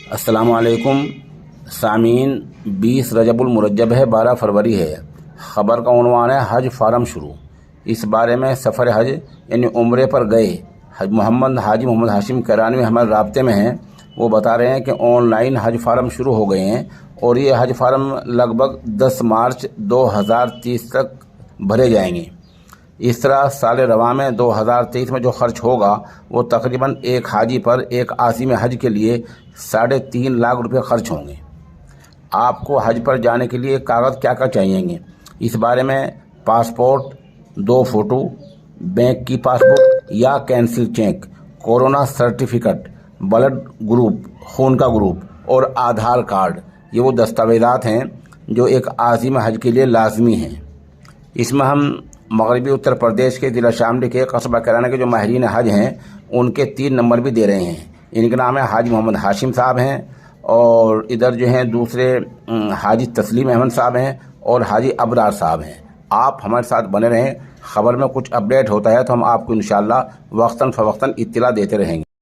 अस्सलामु अलैकुम सामीन। 20 रजबुल मुरज्जब है, 12 फरवरी है। ख़बर का उन्वान है हज फारम शुरू। इस बारे में सफ़र हज यानी उम्रे पर गए हाजी मोहम्मद हाशिम करानी हमारे राब्ते में हैं। वो बता रहे हैं कि ऑनलाइन हज फारम शुरू हो गए हैं और ये हज फारम लगभग 10 मार्च 2030 तक भरे जाएंगे। इस तरह साल रवा में 2023 में जो खर्च होगा वो तकरीबन एक हाजी पर एक आज़िम हज के लिए 3.5 लाख रुपए खर्च होंगे। आपको हज पर जाने के लिए कागज़ क्या क्या चाहिएंगे, इस बारे में पासपोर्ट, 2 फ़ोटो, बैंक की पासबुक या cancel cheque, corona certificate, blood group खून का ग्रुप और आधार कार्ड, ये वो दस्तावेज़ात हैं जो एक आज़िम हज के लिए लाजमी हैं। इसमें हम मगरबी उत्तर प्रदेश के ज़िला शामली के कस्बा कराना के जो माहिरीन हज हैं उनके 3 नंबर भी दे रहे हैं। इनके नाम है हाजी मोहम्मद हाशिम साहब हैं और इधर जो हैं दूसरे हाजी तस्लीम अहमद साहब हैं और हाजी अबरार साहब हैं। आप हमारे साथ बने रहें। ख़बर में कुछ अपडेट होता है तो हम आपको इंशाअल्लाह वक्तन फ़वक्तन इत्तला देते रहेंगे।